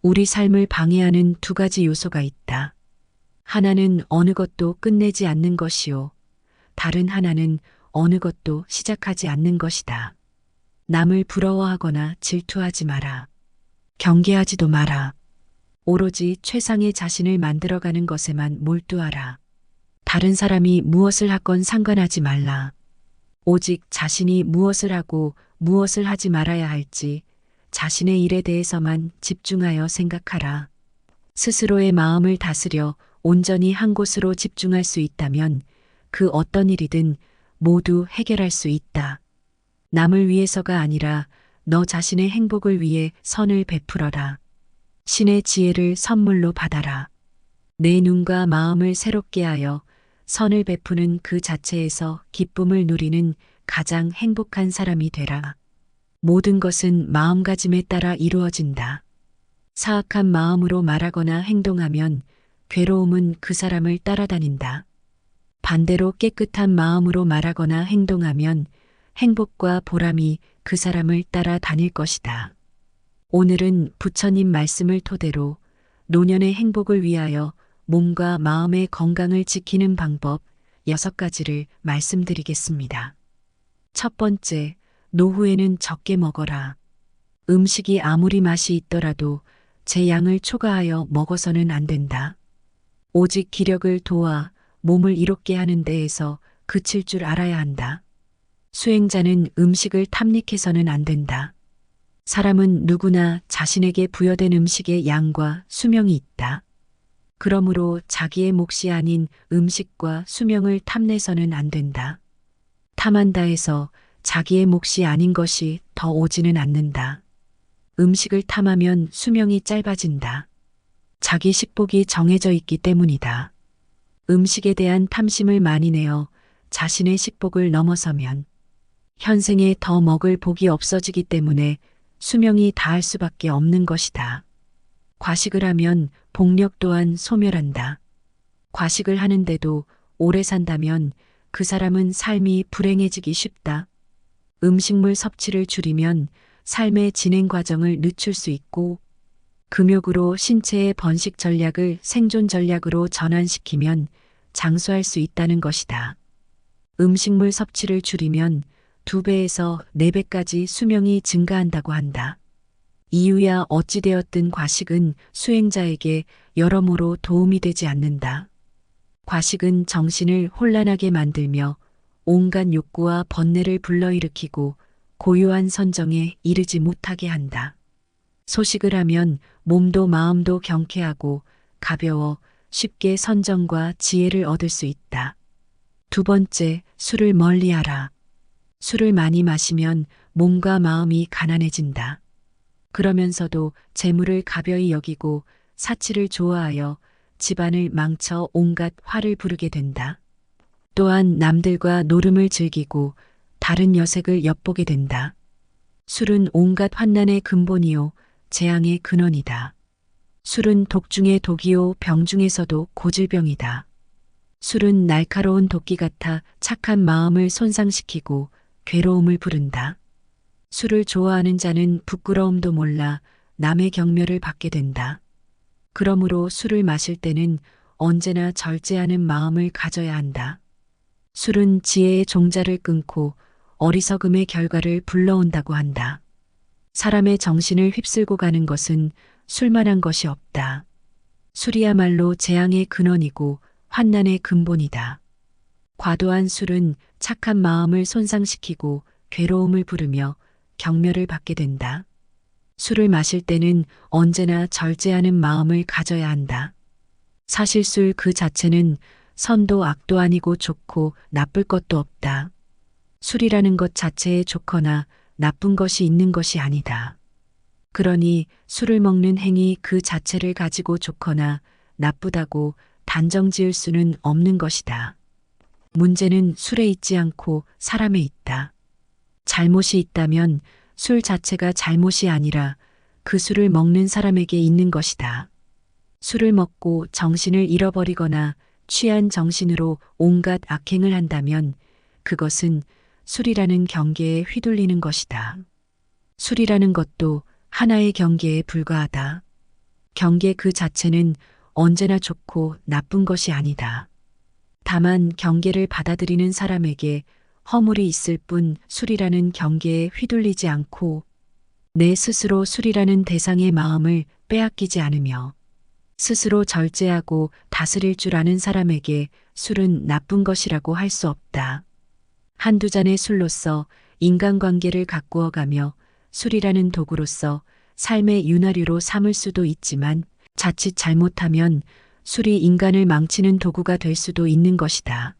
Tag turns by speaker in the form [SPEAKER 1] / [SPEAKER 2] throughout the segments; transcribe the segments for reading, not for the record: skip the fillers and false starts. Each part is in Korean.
[SPEAKER 1] 우리 삶을 방해하는 두 가지 요소가 있다. 하나는 어느 것도 끝내지 않는 것이요. 다른 하나는 어느 것도 시작하지 않는 것이다. 남을 부러워하거나 질투하지 마라. 경계하지도 마라. 오로지 최상의 자신을 만들어가는 것에만 몰두하라. 다른 사람이 무엇을 하건 상관하지 말라. 오직 자신이 무엇을 하고 무엇을 하지 말아야 할지 자신의 일에 대해서만 집중하여 생각하라. 스스로의 마음을 다스려 온전히 한 곳으로 집중할 수 있다면 그 어떤 일이든 모두 해결할 수 있다. 남을 위해서가 아니라 너 자신의 행복을 위해 선을 베풀어라. 신의 지혜를 선물로 받아라. 내 눈과 마음을 새롭게 하여 선을 베푸는 그 자체에서 기쁨을 누리는 가장 행복한 사람이 되라. 모든 것은 마음가짐에 따라 이루어진다. 사악한 마음으로 말하거나 행동하면 괴로움은 그 사람을 따라다닌다. 반대로 깨끗한 마음으로 말하거나 행동하면 행복과 보람이 그 사람을 따라다닐 것이다. 오늘은 부처님 말씀을 토대로 노년의 행복을 위하여 몸과 마음의 건강을 지키는 방법 6가지를 말씀드리겠습니다. 첫 번째, 노후에는 적게 먹어라. 음식이 아무리 맛이 있더라도 제 양을 초과하여 먹어서는 안 된다. 오직 기력을 도와 몸을 이롭게 하는 데에서 그칠 줄 알아야 한다. 수행자는 음식을 탐닉해서는 안 된다. 사람은 누구나 자신에게 부여된 음식의 양과 수명이 있다. 그러므로 자기의 몫이 아닌 음식과 수명을 탐내서는 안 된다. 탐한다 해서 자기의 몫이 아닌 것이 더 오지는 않는다. 음식을 탐하면 수명이 짧아진다. 자기 식복이 정해져 있기 때문이다. 음식에 대한 탐심을 많이 내어 자신의 식복을 넘어서면 현생에 더 먹을 복이 없어지기 때문에 수명이 다할 수밖에 없는 것이다. 과식을 하면 복력 또한 소멸한다. 과식을 하는데도 오래 산다면 그 사람은 삶이 불행해지기 쉽다. 음식물 섭취를 줄이면 삶의 진행 과정을 늦출 수 있고 금욕으로 신체의 번식 전략을 생존 전략으로 전환시키면 장수할 수 있다는 것이다. 음식물 섭취를 줄이면 2배에서 4배까지 수명이 증가한다고 한다. 이유야 어찌되었든 과식은 수행자에게 여러모로 도움이 되지 않는다. 과식은 정신을 혼란하게 만들며 온갖 욕구와 번뇌를 불러일으키고 고요한 선정에 이르지 못하게 한다. 소식을 하면 몸도 마음도 경쾌하고 가벼워 쉽게 선정과 지혜를 얻을 수 있다. 두 번째, 술을 멀리하라. 술을 많이 마시면 몸과 마음이 가난해진다. 그러면서도 재물을 가벼이 여기고 사치를 좋아하여 집안을 망쳐 온갖 화를 부르게 된다. 또한 남들과 노름을 즐기고 다른 여색을 엿보게 된다. 술은 온갖 환난의 근본이요 재앙의 근원이다. 술은 독 중에 독이요 병 중에서도 고질병이다. 술은 날카로운 도끼 같아 착한 마음을 손상시키고 괴로움을 부른다. 술을 좋아하는 자는 부끄러움도 몰라 남의 경멸을 받게 된다. 그러므로 술을 마실 때는 언제나 절제하는 마음을 가져야 한다. 술은 지혜의 종자를 끊고 어리석음의 결과를 불러온다고 한다. 사람의 정신을 휩쓸고 가는 것은 술만한 것이 없다. 술이야말로 재앙의 근원이고 환난의 근본이다. 과도한 술은 착한 마음을 손상시키고 괴로움을 부르며 경멸을 받게 된다. 술을 마실 때는 언제나 절제하는 마음을 가져야 한다. 사실 술 그 자체는 선도 악도 아니고 좋고 나쁠 것도 없다. 술이라는 것 자체에 좋거나 나쁜 것이 있는 것이 아니다. 그러니 술을 먹는 행위 그 자체를 가지고 좋거나 나쁘다고 단정 지을 수는 없는 것이다. 문제는 술에 있지 않고 사람에 있다. 잘못이 있다면 술 자체가 잘못이 아니라 그 술을 먹는 사람에게 있는 것이다. 술을 먹고 정신을 잃어버리거나 취한 정신으로 온갖 악행을 한다면 그것은 술이라는 경계에 휘둘리는 것이다. 술이라는 것도 하나의 경계에 불과하다. 경계 그 자체는 언제나 좋고 나쁜 것이 아니다. 다만 경계를 받아들이는 사람에게 허물이 있을 뿐 술이라는 경계에 휘둘리지 않고 내 스스로 술이라는 대상의 마음을 빼앗기지 않으며 스스로 절제하고 다스릴 줄 아는 사람에게 술은 나쁜 것이라고 할 수 없다. 한두 잔의 술로서 인간관계를 가꾸어가며 술이라는 도구로서 삶의 윤활유로 삼을 수도 있지만 자칫 잘못하면 술이 인간을 망치는 도구가 될 수도 있는 것이다.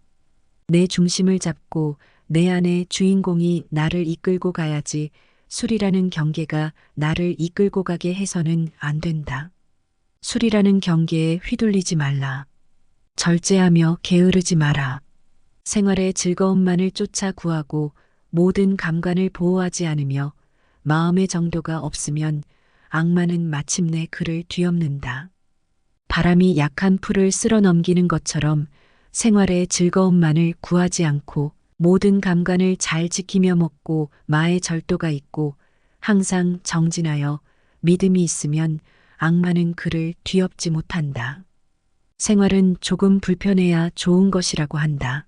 [SPEAKER 1] 내 중심을 잡고 내 안의 주인공이 나를 이끌고 가야지 술이라는 경계가 나를 이끌고 가게 해서는 안 된다. 술이라는 경계에 휘둘리지 말라. 절제하며 게으르지 마라. 생활의 즐거움만을 쫓아 구하고 모든 감관을 보호하지 않으며 마음의 정도가 없으면 악마는 마침내 그를 뒤엎는다. 바람이 약한 풀을 쓸어 넘기는 것처럼 생활의 즐거움만을 구하지 않고 모든 감관을 잘 지키며 먹고 마의 절도가 있고 항상 정진하여 믿음이 있으면 악마는 그를 뒤엎지 못한다. 생활은 조금 불편해야 좋은 것이라고 한다.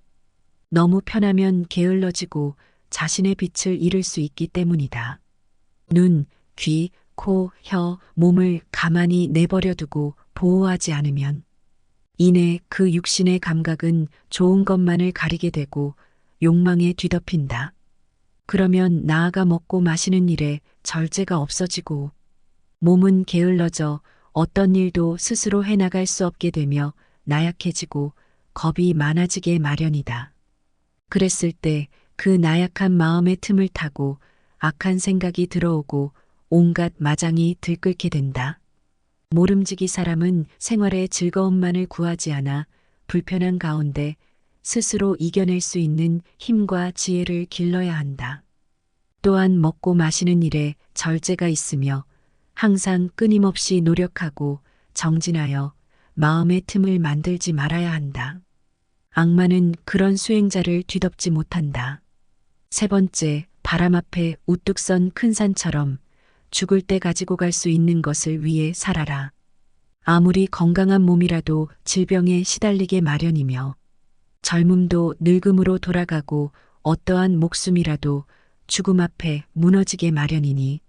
[SPEAKER 1] 너무 편하면 게을러지고 자신의 빛을 잃을 수 있기 때문이다. 눈, 귀, 코, 혀, 몸을 가만히 내버려 두고 보호하지 않으면 이내 그 육신의 감각은 좋은 것만을 가리게 되고 욕망에 뒤덮인다. 그러면 나아가 먹고 마시는 일에 절제가 없어지고 몸은 게을러져 어떤 일도 스스로 해나갈 수 없게 되며 나약해지고 겁이 많아지게 마련이다. 그랬을 때 그 나약한 마음의 틈을 타고 악한 생각이 들어오고 온갖 마장이 들끓게 된다. 모름지기 사람은 생활의 즐거움만을 구하지 않아 불편한 가운데 스스로 이겨낼 수 있는 힘과 지혜를 길러야 한다. 또한 먹고 마시는 일에 절제가 있으며 항상 끊임없이 노력하고 정진하여 마음의 틈을 만들지 말아야 한다. 악마는 그런 수행자를 뒤덮지 못한다. 세 번째, 바람 앞에 우뚝 선 큰 산처럼 죽을 때 가지고 갈 수 있는 것을 위해 살아라. 아무리 건강한 몸이라도 질병에 시달리게 마련이며 젊음도 늙음으로 돌아가고 어떠한 목숨이라도 죽음 앞에 무너지게 마련이니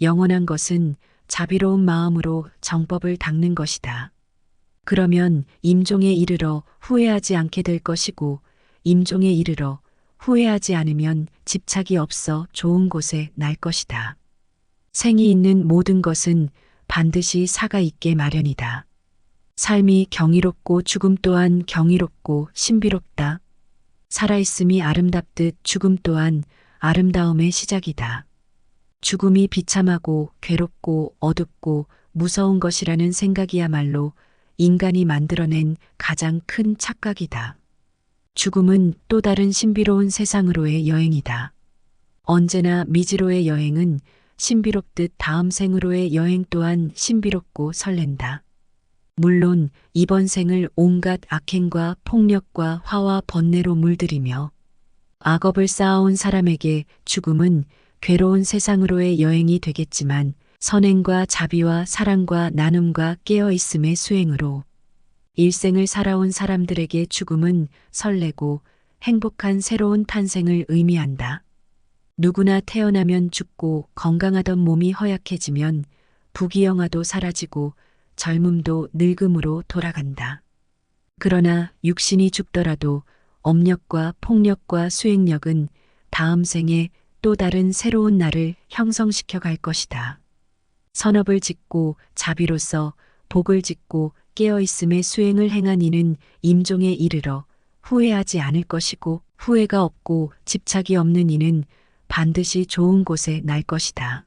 [SPEAKER 1] 영원한 것은 자비로운 마음으로 정법을 닦는 것이다. 그러면 임종에 이르러 후회하지 않게 될 것이고 임종에 이르러 후회하지 않으면 집착이 없어 좋은 곳에 날 것이다. 생이 있는 모든 것은 반드시 사가 있게 마련이다. 삶이 경이롭고 죽음 또한 경이롭고 신비롭다. 살아있음이 아름답듯 죽음 또한 아름다움의 시작이다. 죽음이 비참하고 괴롭고 어둡고 무서운 것이라는 생각이야말로 인간이 만들어낸 가장 큰 착각이다. 죽음은 또 다른 신비로운 세상으로의 여행이다. 언제나 미지로의 여행은 신비롭듯 다음 생으로의 여행 또한 신비롭고 설렌다. 물론 이번 생을 온갖 악행과 폭력과 화와 번뇌로 물들이며 악업을 쌓아온 사람에게 죽음은 괴로운 세상으로의 여행이 되겠지만 선행과 자비와 사랑과 나눔과 깨어있음의 수행으로 일생을 살아온 사람들에게 죽음은 설레고 행복한 새로운 탄생을 의미한다. 누구나 태어나면 죽고 건강하던 몸이 허약해지면 부귀영화도 사라지고 젊음도 늙음으로 돌아간다. 그러나 육신이 죽더라도 업력과 폭력과 수행력은 다음 생에 또 다른 새로운 나를 형성시켜 갈 것이다. 선업을 짓고 자비로서 복을 짓고 깨어있음의 수행을 행한 이는 임종에 이르러 후회하지 않을 것이고 후회가 없고 집착이 없는 이는 반드시 좋은 곳에 날 것이다.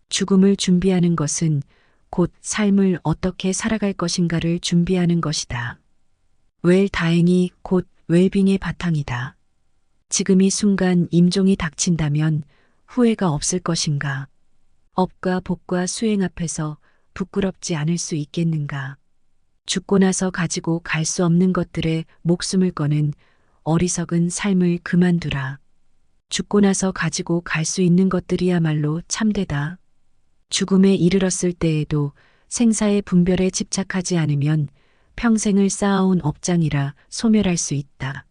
[SPEAKER 1] 죽음을 준비하는 것은 곧 삶을 어떻게 살아갈 것인가를 준비하는 것이다. 웰다행이 곧 웰빙의 바탕이다. 지금 이 순간 임종이 닥친다면 후회가 없을 것인가? 업과 복과 수행 앞에서 부끄럽지 않을 수 있겠는가? 죽고 나서 가지고 갈 수 없는 것들에 목숨을 거는 어리석은 삶을 그만두라. 죽고 나서 가지고 갈 수 있는 것들이야말로 참되다. 죽음에 이르렀을 때에도 생사의 분별에 집착하지 않으면 평생을 쌓아온 업장이라 소멸할 수 있다.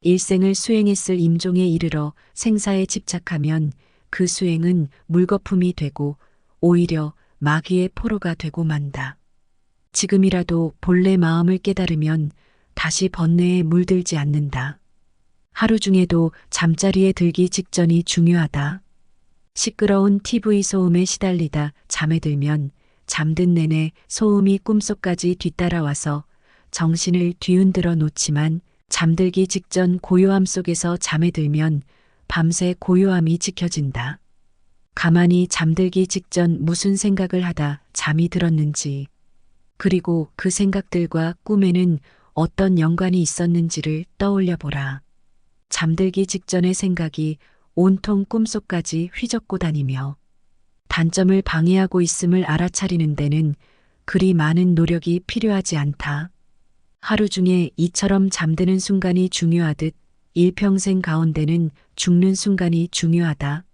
[SPEAKER 1] 일생을 수행했을 임종에 이르러 생사에 집착하면 그 수행은 물거품이 되고 오히려 마귀의 포로가 되고 만다. 지금이라도 본래 마음을 깨달으면 다시 번뇌에 물들지 않는다. 하루 중에도 잠자리에 들기 직전이 중요하다. 시끄러운 TV 소음에 시달리다 잠에 들면 잠든 내내 소음이 꿈속까지 뒤따라와서 정신을 뒤흔들어 놓지만 잠들기 직전 고요함 속에서 잠에 들면 밤새 고요함이 지켜진다. 가만히 잠들기 직전 무슨 생각을 하다 잠이 들었는지, 그리고 그 생각들과 꿈에는 어떤 연관이 있었는지를 떠올려 보라. 잠들기 직전의 생각이 온통 꿈속까지 휘젓고 다니며 단점을 방해하고 있음을 알아차리는 데는 그리 많은 노력이 필요하지 않다. 하루 중에 이처럼 잠드는 순간이 중요하듯 일평생 가운데는 죽는 순간이 중요하다.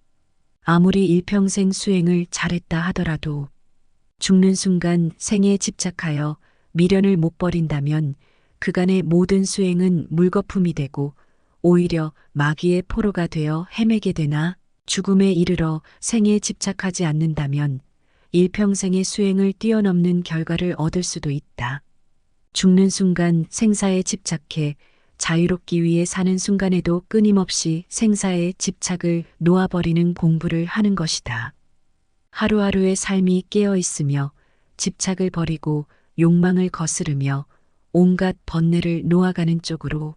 [SPEAKER 1] 아무리 일평생 수행을 잘했다 하더라도 죽는 순간 생에 집착하여 미련을 못 버린다면 그간의 모든 수행은 물거품이 되고 오히려 마귀의 포로가 되어 헤매게 되나, 죽음에 이르러 생에 집착하지 않는다면 일평생의 수행을 뛰어넘는 결과를 얻을 수도 있다. 죽는 순간 생사에 집착해 자유롭기 위해 사는 순간에도 끊임없이 생사에 집착을 놓아버리는 공부를 하는 것이다. 하루하루의 삶이 깨어 있으며 집착을 버리고 욕망을 거스르며 온갖 번뇌를 놓아가는 쪽으로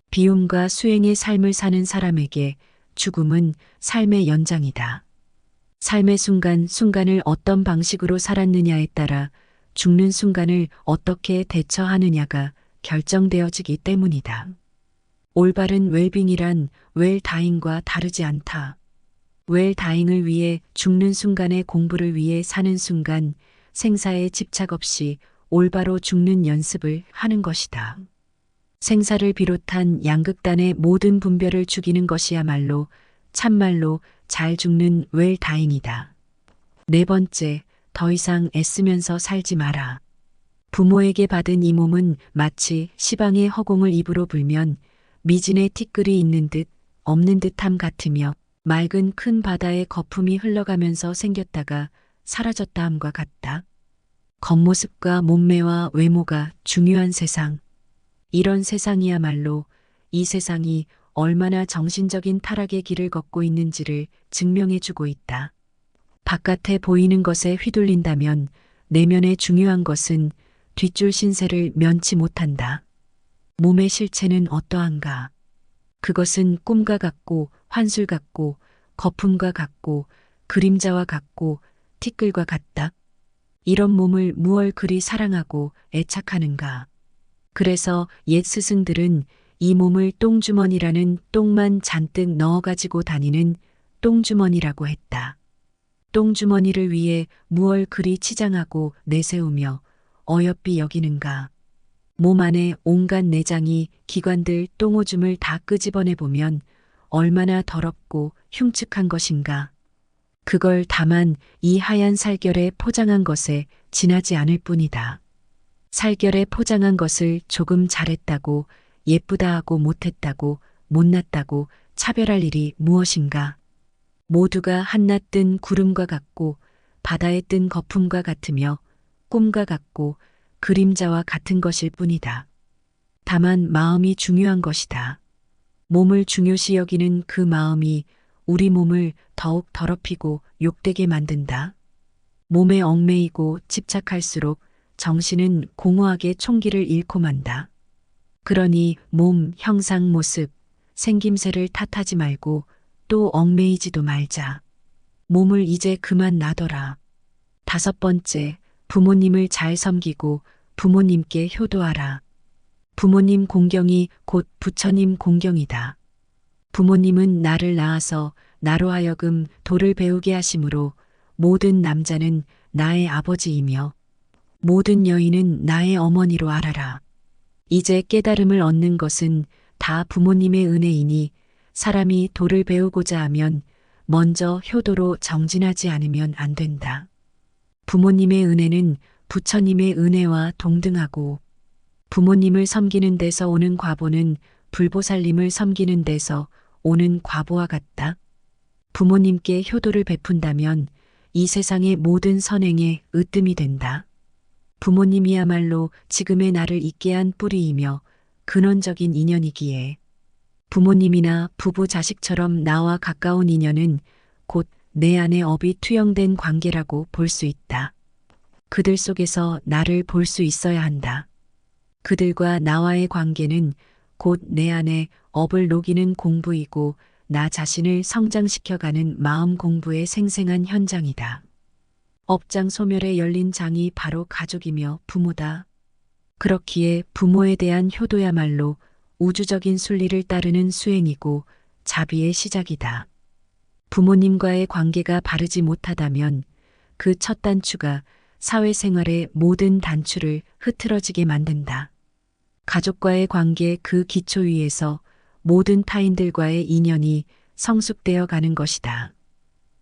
[SPEAKER 1] 비움과 수행의 삶을 사는 사람에게 죽음은 삶의 연장이다. 삶의 순간순간을 어떤 방식으로 살았느냐에 따라 죽는 순간을 어떻게 대처하느냐가 결정되어지기 때문이다. 올바른 웰빙이란 웰다잉과 다르지 않다. 웰다잉을 위해 죽는 순간의 공부를 위해 사는 순간 생사에 집착 없이 올바로 죽는 연습을 하는 것이다. 생사를 비롯한 양극단의 모든 분별을 죽이는 것이야말로 참말로 잘 죽는 웰다잉이다. 네 번째, 더 이상 애쓰면서 살지 마라. 부모에게 받은 이 몸은 마치 시방의 허공을 입으로 불면 미진의 티끌이 있는 듯 없는 듯함 같으며 맑은 큰 바다의 거품이 흘러가면서 생겼다가 사라졌다 함과 같다. 겉모습과 몸매와 외모가 중요한 세상. 이런 세상이야말로 이 세상이 얼마나 정신적인 타락의 길을 걷고 있는지를 증명해주고 있다. 바깥에 보이는 것에 휘둘린다면 내면에 중요한 것은 뒷줄 신세를 면치 못한다. 몸의 실체는 어떠한가? 그것은 꿈과 같고 환술 같고 거품과 같고 그림자와 같고 티끌과 같다. 이런 몸을 무얼 그리 사랑하고 애착하는가? 그래서 옛 스승들은 이 몸을 똥주머니라는 똥만 잔뜩 넣어가지고 다니는 똥주머니라고 했다. 똥주머니를 위해 무얼 그리 치장하고 내세우며 어여삐 여기는가? 몸 안에 온갖 내장이 기관들 똥오줌을 다 끄집어내 보면 얼마나 더럽고 흉측한 것인가? 그걸 다만 이 하얀 살결에 포장한 것에 지나지 않을 뿐이다. 살결에 포장한 것을 조금 잘했다고, 예쁘다 하고 못했다고, 못났다고 차별할 일이 무엇인가? 모두가 한낮 뜬 구름과 같고 바다에 뜬 거품과 같으며 꿈과 같고 그림자와 같은 것일 뿐이다. 다만 마음이 중요한 것이다. 몸을 중요시 여기는 그 마음이 우리 몸을 더욱 더럽히고 욕되게 만든다. 몸에 얽매이고 집착할수록 정신은 공허하게 총기를 잃고 만다. 그러니 몸, 형상, 모습, 생김새를 탓하지 말고 또 얽매이지도 말자. 몸을 이제 그만 놔둬라. 다섯 번째, 부모님을 잘 섬기고 부모님께 효도하라. 부모님 공경이 곧 부처님 공경이다. 부모님은 나를 낳아서 나로 하여금 도를 배우게 하심으로 모든 남자는 나의 아버지이며 모든 여인은 나의 어머니로 알아라. 이제 깨달음을 얻는 것은 다 부모님의 은혜이니 사람이 도를 배우고자 하면 먼저 효도로 정진하지 않으면 안 된다. 부모님의 은혜는 부처님의 은혜와 동등하고 부모님을 섬기는 데서 오는 과보는 불보살님을 섬기는 데서 오는 과보와 같다. 부모님께 효도를 베푼다면 이 세상의 모든 선행에 으뜸이 된다. 부모님이야말로 지금의 나를 있게 한 뿌리이며 근원적인 인연이기에 부모님이나 부부 자식처럼 나와 가까운 인연은 곧 내 안에 업이 투영된 관계라고 볼 수 있다. 그들 속에서 나를 볼 수 있어야 한다. 그들과 나와의 관계는 곧 내 안에 업을 녹이는 공부이고 나 자신을 성장시켜가는 마음 공부의 생생한 현장이다. 업장 소멸에 열린 장이 바로 가족이며 부모다. 그렇기에 부모에 대한 효도야말로 우주적인 순리를 따르는 수행이고 자비의 시작이다. 부모님과의 관계가 바르지 못하다면 그 첫 단추가 사회생활의 모든 단추를 흐트러지게 만든다. 가족과의 관계 그 기초 위에서 모든 타인들과의 인연이 성숙되어 가는 것이다.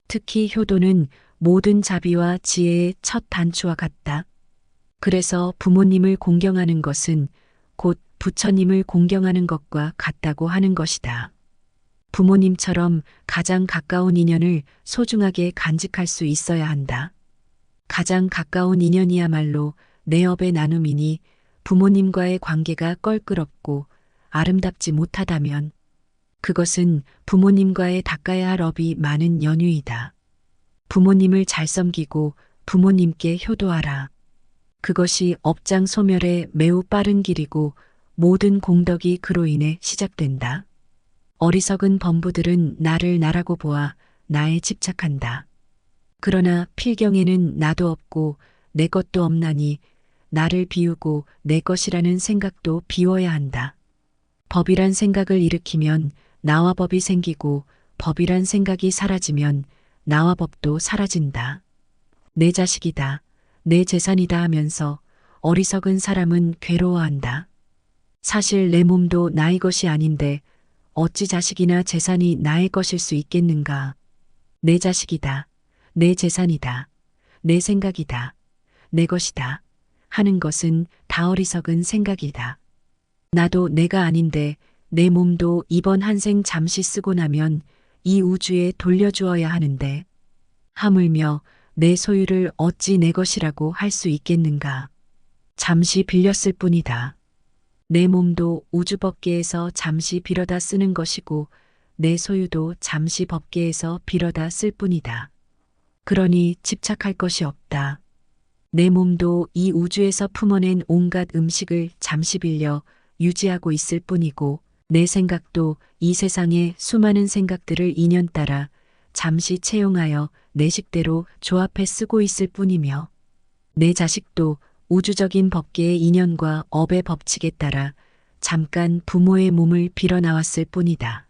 [SPEAKER 1] 특히 효도는 모든 자비와 지혜의 첫 단추와 같다. 그래서 부모님을 공경하는 것은 곧 부처님을 공경하는 것과 같다고 하는 것이다. 부모님처럼 가장 가까운 인연을 소중하게 간직할 수 있어야 한다. 가장 가까운 인연이야말로 내 업의 나눔이니 부모님과의 관계가 껄끄럽고 아름답지 못하다면 그것은 부모님과의 닦아야 할 업이 많은 연유이다. 부모님을 잘 섬기고 부모님께 효도하라. 그것이 업장 소멸의 매우 빠른 길이고 모든 공덕이 그로 인해 시작된다. 어리석은 범부들은 나를 나라고 보아 나에 집착한다. 그러나 필경에는 나도 없고 내 것도 없나니 나를 비우고 내 것이라는 생각도 비워야 한다. 법이란 생각을 일으키면 나와 법이 생기고 법이란 생각이 사라지면 나와 법도 사라진다. 내 자식이다, 내 재산이다 하면서 어리석은 사람은 괴로워한다. 사실 내 몸도 나의 것이 아닌데 어찌 자식이나 재산이 나의 것일 수 있겠는가. 내 자식이다, 내 재산이다, 내 생각이다, 내 것이다 하는 것은 다 어리석은 생각이다. 나도 내가 아닌데 내 몸도 이번 한생 잠시 쓰고 나면 이 우주에 돌려주어야 하는데 하물며 내 소유를 어찌 내 것이라고 할 수 있겠는가. 잠시 빌렸을 뿐이다. 내 몸도 우주법계에서 잠시 빌어다 쓰는 것이고 내 소유도 잠시 법계에서 빌어다 쓸 뿐이다. 그러니 집착할 것이 없다. 내 몸도 이 우주에서 품어낸 온갖 음식을 잠시 빌려 유지하고 있을 뿐이고 내 생각도 이 세상의 수많은 생각들을 인연 따라 잠시 채용하여 내 식대로 조합해 쓰고 있을 뿐이며 내 자식도 우주적인 법계의 인연과 업의 법칙에 따라 잠깐 부모의 몸을 빌어 나왔을 뿐이다.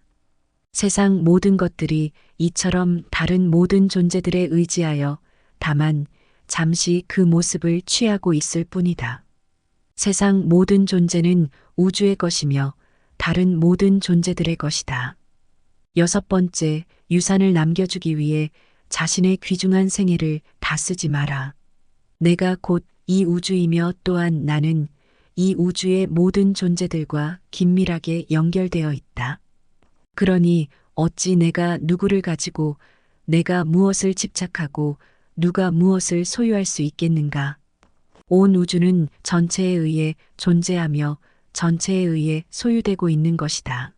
[SPEAKER 1] 세상 모든 것들이 이처럼 다른 모든 존재들에 의지하여 다만 잠시 그 모습을 취하고 있을 뿐이다. 세상 모든 존재는 우주의 것이며 다른 모든 존재들의 것이다. 여섯 번째, 유산을 남겨주기 위해 자신의 귀중한 생애를 다 쓰지 마라. 내가 곧 이 우주이며 또한 나는 이 우주의 모든 존재들과 긴밀하게 연결되어 있다. 그러니 어찌 내가 누구를 가지고 내가 무엇을 집착하고 누가 무엇을 소유할 수 있겠는가. 온 우주는 전체에 의해 존재하며 전체에 의해 소유되고 있는 것이다.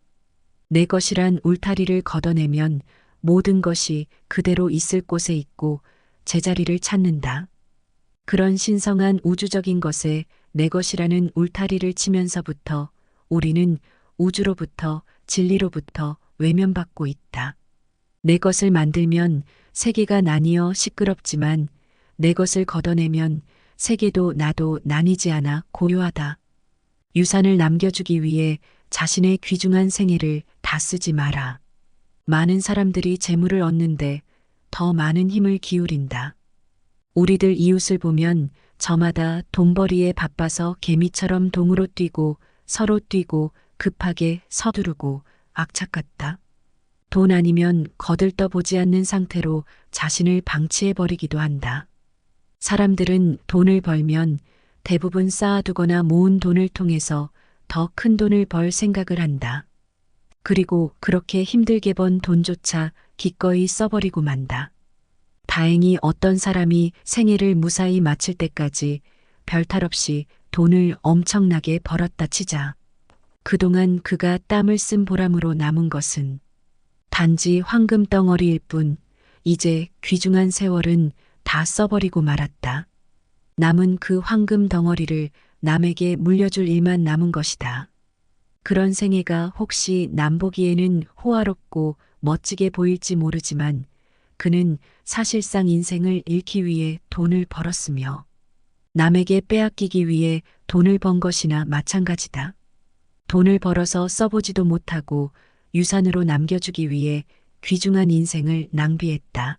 [SPEAKER 1] 내 것이란 울타리를 걷어내면 모든 것이 그대로 있을 곳에 있고 제자리를 찾는다. 그런 신성한 우주적인 것에 내 것이라는 울타리를 치면서부터 우리는 우주로부터 진리로부터 외면받고 있다. 내 것을 만들면 세계가 나뉘어 시끄럽지만 내 것을 걷어내면 세계도 나도 나뉘지 않아 고요하다. 유산을 남겨주기 위해 자신의 귀중한 생애를 다 쓰지 마라. 많은 사람들이 재물을 얻는데 더 많은 힘을 기울인다. 우리들 이웃을 보면 저마다 돈벌이에 바빠서 개미처럼 동으로 뛰고 서로 뛰고 급하게 서두르고 악착 같다. 돈 아니면 거들떠 보지 않는 상태로 자신을 방치해버리기도 한다. 사람들은 돈을 벌면 대부분 쌓아두거나 모은 돈을 통해서 더 큰 돈을 벌 생각을 한다. 그리고 그렇게 힘들게 번 돈조차 기꺼이 써버리고 만다. 다행히 어떤 사람이 생애를 무사히 마칠 때까지 별탈 없이 돈을 엄청나게 벌었다 치자. 그동안 그가 땀을 쓴 보람으로 남은 것은 단지 황금 덩어리일 뿐, 이제 귀중한 세월은 다 써버리고 말았다. 남은 그 황금 덩어리를 남에게 물려줄 일만 남은 것이다. 그런 생애가 혹시 남 보기에는 호화롭고 멋지게 보일지 모르지만 그는 사실상 인생을 잃기 위해 돈을 벌었으며 남에게 빼앗기기 위해 돈을 번 것이나 마찬가지다. 돈을 벌어서 써보지도 못하고 유산으로 남겨주기 위해 귀중한 인생을 낭비했다.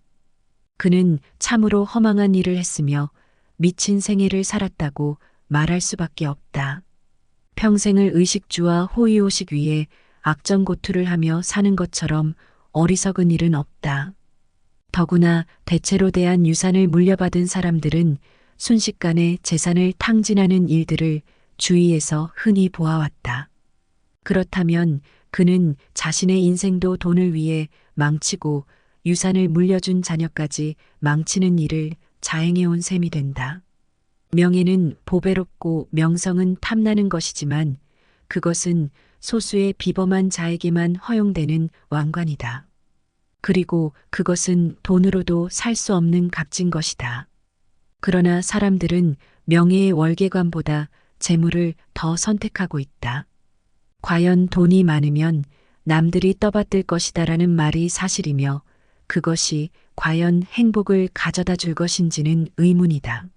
[SPEAKER 1] 그는 참으로 허망한 일을 했으며 미친 생애를 살았다고 말할 수밖에 없다. 평생을 의식주와 호의호식 위에 악전고투를 하며 사는 것처럼 어리석은 일은 없다. 더구나 대체로 대한 유산을 물려받은 사람들은 순식간에 재산을 탕진하는 일들을 주위에서 흔히 보아왔다. 그렇다면 그는 자신의 인생도 돈을 위해 망치고 유산을 물려준 자녀까지 망치는 일을 자행해온 셈이 된다. 명예는 보배롭고 명성은 탐나는 것이지만 그것은 소수의 비범한 자에게만 허용되는 왕관이다. 그리고 그것은 돈으로도 살 수 없는 값진 것이다. 그러나 사람들은 명예의 월계관보다 재물을 더 선택하고 있다. 과연 돈이 많으면 남들이 떠받들 것이다라는 말이 사실이며 그것이 과연 행복을 가져다 줄 것인지는 의문이다.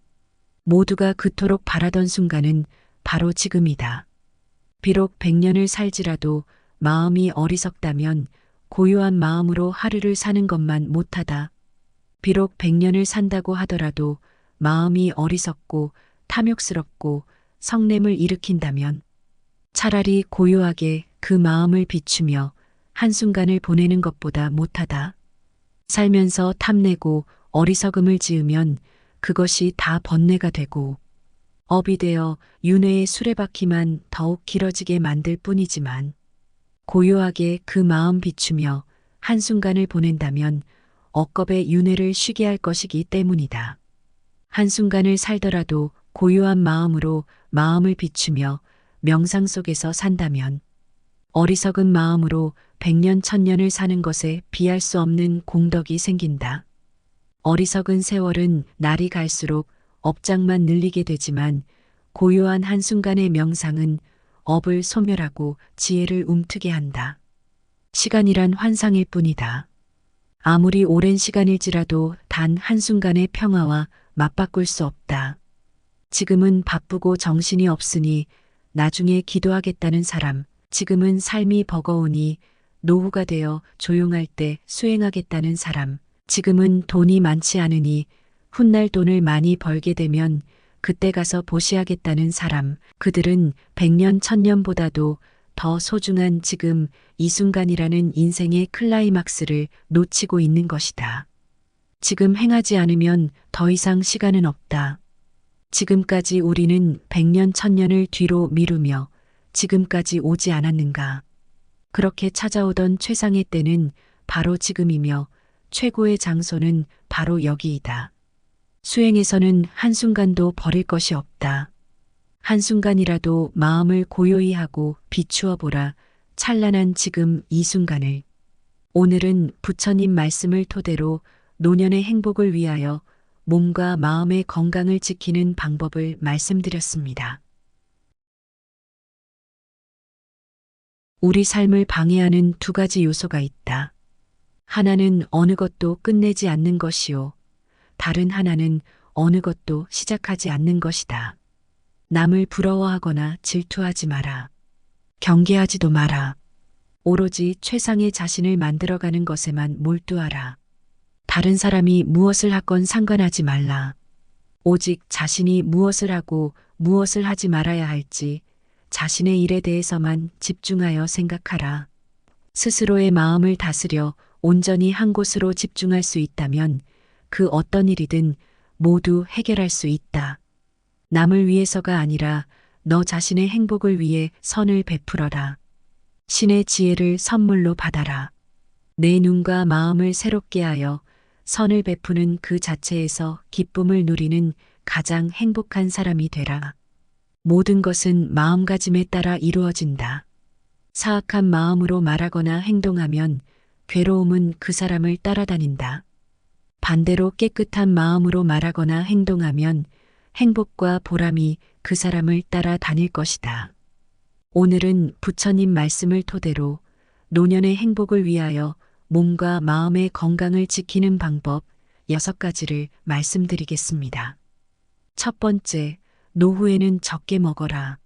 [SPEAKER 1] 모두가 그토록 바라던 순간은 바로 지금이다. 비록 100년을 살지라도 마음이 어리석다면 고요한 마음으로 하루를 사는 것만 못하다. 비록 100년을 산다고 하더라도 마음이 어리석고 탐욕스럽고 성냄을 일으킨다면 차라리 고요하게 그 마음을 비추며 한순간을 보내는 것보다 못하다. 살면서 탐내고 어리석음을 지으면 그것이 다 번뇌가 되고 업이 되어 윤회의 수레바퀴만 더욱 길어지게 만들 뿐이지만 고요하게 그 마음 비추며 한순간을 보낸다면 억겁의 윤회를 쉬게 할 것이기 때문이다. 한순간을 살더라도 고요한 마음으로 마음을 비추며 명상 속에서 산다면 어리석은 마음으로 100년 1000년을 사는 것에 비할 수 없는 공덕이 생긴다. 어리석은 세월은 날이 갈수록 업장만 늘리게 되지만 고요한 한순간의 명상은 업을 소멸하고 지혜를 움트게 한다. 시간이란 환상일 뿐이다. 아무리 오랜 시간일지라도 단 한순간의 평화와 맞바꿀 수 없다. 지금은 바쁘고 정신이 없으니 나중에 기도하겠다는 사람, 지금은 삶이 버거우니 노후가 되어 조용할 때 수행하겠다는 사람, 지금은 돈이 많지 않으니 훗날 돈을 많이 벌게 되면 그때 가서 보시하겠다는 사람, 그들은 100년 1000년보다도 더 소중한 지금 이 순간이라는 인생의 클라이막스를 놓치고 있는 것이다. 지금 행하지 않으면 더 이상 시간은 없다. 지금까지 우리는 100년 1000년을 뒤로 미루며 지금까지 오지 않았는가. 그렇게 찾아오던 최상의 때는 바로 지금이며 최고의 장소는 바로 여기이다. 수행에서는 한순간도 버릴 것이 없다. 한순간이라도 마음을 고요히 하고 비추어 보라. 찬란한 지금 이 순간을. 오늘은 부처님 말씀을 토대로 노년의 행복을 위하여 몸과 마음의 건강을 지키는 방법을 말씀드렸습니다. 우리 삶을 방해하는 두 가지 요소가 있다. 하나는 어느 것도 끝내지 않는 것이요. 다른 하나는 어느 것도 시작하지 않는 것이다. 남을 부러워하거나 질투하지 마라. 경계하지도 마라. 오로지 최상의 자신을 만들어가는 것에만 몰두하라. 다른 사람이 무엇을 하건 상관하지 말라. 오직 자신이 무엇을 하고 무엇을 하지 말아야 할지 자신의 일에 대해서만 집중하여 생각하라. 스스로의 마음을 다스려 온전히 한 곳으로 집중할 수 있다면 그 어떤 일이든 모두 해결할 수 있다. 남을 위해서가 아니라 너 자신의 행복을 위해 선을 베풀어라. 신의 지혜를 선물로 받아라. 내 눈과 마음을 새롭게 하여 선을 베푸는 그 자체에서 기쁨을 누리는 가장 행복한 사람이 되라. 모든 것은 마음가짐에 따라 이루어진다. 사악한 마음으로 말하거나 행동하면 괴로움은 그 사람을 따라다닌다. 반대로 깨끗한 마음으로 말하거나 행동하면 행복과 보람이 그 사람을 따라다닐 것이다. 오늘은 부처님 말씀을 토대로 노년의 행복을 위하여 몸과 마음의 건강을 지키는 방법 6가지를 말씀드리겠습니다. 첫 번째, 노후에는 적게 먹어라.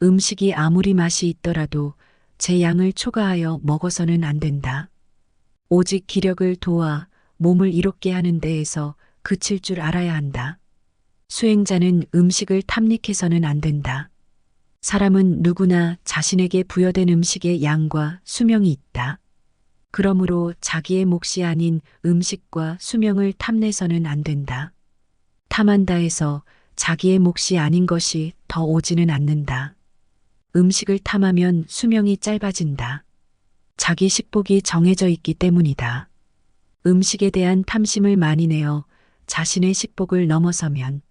[SPEAKER 1] 음식이 아무리 맛이 있더라도 제 양을 초과하여 먹어서는 안 된다. 오직 기력을 도와 몸을 이롭게 하는 데에서 그칠 줄 알아야 한다. 수행자는 음식을 탐닉해서는 안 된다. 사람은 누구나 자신에게 부여된 음식의 양과 수명이 있다. 그러므로 자기의 몫이 아닌 음식과 수명을 탐내서는 안 된다. 탐한다 해서 자기의 몫이 아닌 것이 더 오지는 않는다. 음식을 탐하면 수명이 짧아진다. 자기 식복이 정해져 있기 때문이다. 음식에 대한 탐심을 많이 내어 자신의 식복을 넘어서면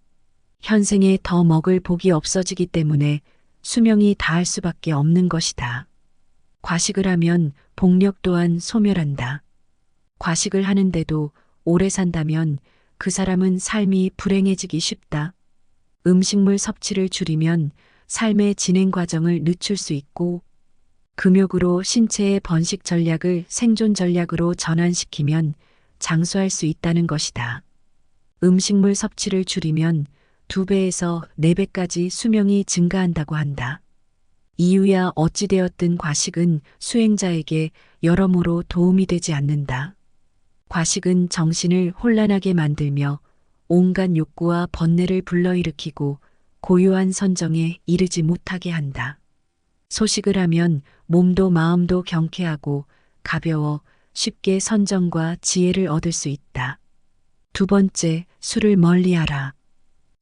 [SPEAKER 1] 현생에 더 먹을 복이 없어지기 때문에 수명이 다할 수밖에 없는 것이다. 과식을 하면 복력 또한 소멸한다. 과식을 하는데도 오래 산다면 그 사람은 삶이 불행해지기 쉽다. 음식물 섭취를 줄이면 삶의 진행 과정을 늦출 수 있고 금욕으로 신체의 번식 전략을 생존 전략으로 전환시키면 장수할 수 있다는 것이다. 음식물 섭취를 줄이면 2배에서 4배까지 수명이 증가한다고 한다. 이유야 어찌되었든 과식은 수행자에게 여러모로 도움이 되지 않는다. 과식은 정신을 혼란하게 만들며 온갖 욕구와 번뇌를 불러일으키고 고요한 선정에 이르지 못하게 한다. 소식을 하면 몸도 마음도 경쾌하고 가벼워 쉽게 선정과 지혜를 얻을 수 있다. 두 번째, 술을 멀리하라.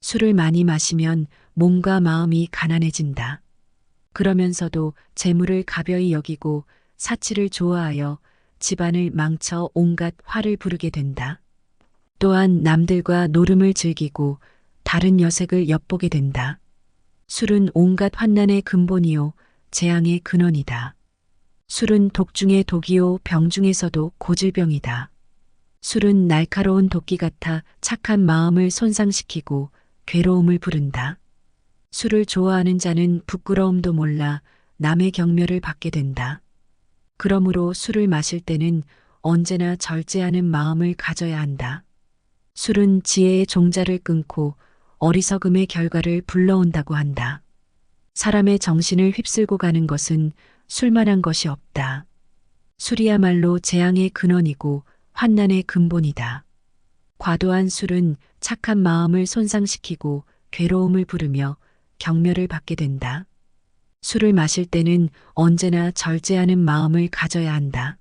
[SPEAKER 1] 술을 많이 마시면 몸과 마음이 가난해진다. 그러면서도 재물을 가벼이 여기고 사치를 좋아하여 집안을 망쳐 온갖 화를 부르게 된다. 또한 남들과 노름을 즐기고 다른 여색을 엿보게 된다. 술은 온갖 환난의 근본이요 재앙의 근원이다. 술은 독 중에 독이요 병 중에서도 고질병이다. 술은 날카로운 도끼 같아 착한 마음을 손상시키고 괴로움을 부른다. 술을 좋아하는 자는 부끄러움도 몰라 남의 경멸을 받게 된다. 그러므로 술을 마실 때는 언제나 절제하는 마음을 가져야 한다. 술은 지혜의 종자를 끊고 어리석음의 결과를 불러온다고 한다. 사람의 정신을 휩쓸고 가는 것은 술만한 것이 없다. 술이야말로 재앙의 근원이고 환난의 근본이다. 과도한 술은 착한 마음을 손상시키고 괴로움을 부르며 경멸을 받게 된다. 술을 마실 때는 언제나 절제하는 마음을 가져야 한다.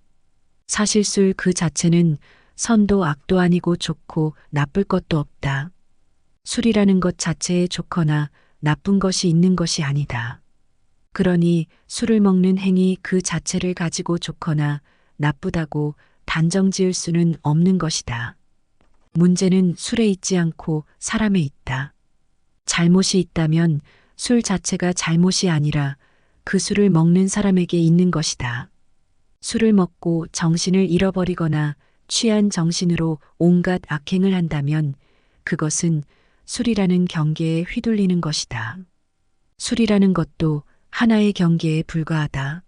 [SPEAKER 1] 사실 술 그 자체는 선도 악도 아니고 좋고 나쁠 것도 없다. 술이라는 것 자체에 좋거나 나쁜 것이 있는 것이 아니다. 그러니 술을 먹는 행위 그 자체를 가지고 좋거나 나쁘다고 단정 지을 수는 없는 것이다. 문제는 술에 있지 않고 사람에 있다. 잘못이 있다면 술 자체가 잘못이 아니라 그 술을 먹는 사람에게 있는 것이다. 술을 먹고 정신을 잃어버리거나 취한 정신으로 온갖 악행을 한다면 그것은 술이라는 경계에 휘둘리는 것이다. 술이라는 것도 하나의 경계에 불과하다.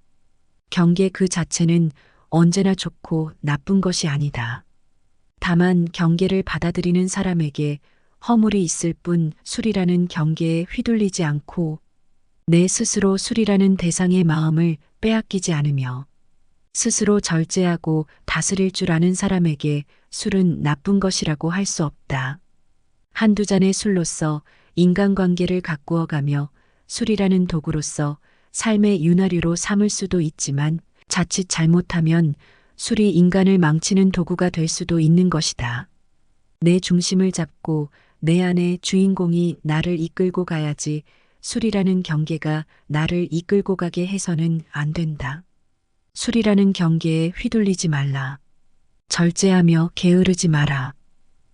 [SPEAKER 1] 경계 그 자체는 언제나 좋고 나쁜 것이 아니다. 다만 경계를 받아들이는 사람에게 허물이 있을 뿐 술이라는 경계에 휘둘리지 않고 내 스스로 술이라는 대상의 마음을 빼앗기지 않으며 스스로 절제하고 다스릴 줄 아는 사람에게 술은 나쁜 것이라고 할 수 없다. 한두 잔의 술로서 인간관계를 가꾸어가며 술이라는 도구로서 삶의 윤활유로 삼을 수도 있지만 자칫 잘못하면 술이 인간을 망치는 도구가 될 수도 있는 것이다. 내 중심을 잡고 내 안의 주인공이 나를 이끌고 가야지 술이라는 경계가 나를 이끌고 가게 해서는 안 된다. 술이라는 경계에 휘둘리지 말라. 절제하며 게으르지 마라.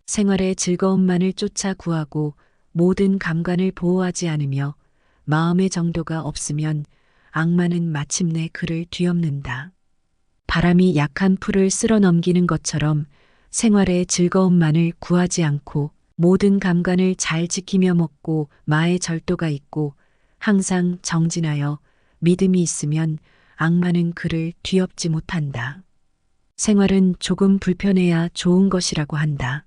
[SPEAKER 1] 생활의 즐거움만을 쫓아 구하고 모든 감관을 보호하지 않으며 마음의 정도가 없으면 악마는 마침내 그를 뒤엎는다. 바람이 약한 풀을 쓸어 넘기는 것처럼 생활의 즐거움만을 구하지 않고 모든 감관을 잘 지키며 먹고 마의 절도가 있고 항상 정진하여 믿음이 있으면 악마는 그를 뒤엎지 못한다. 생활은 조금 불편해야 좋은 것이라고 한다.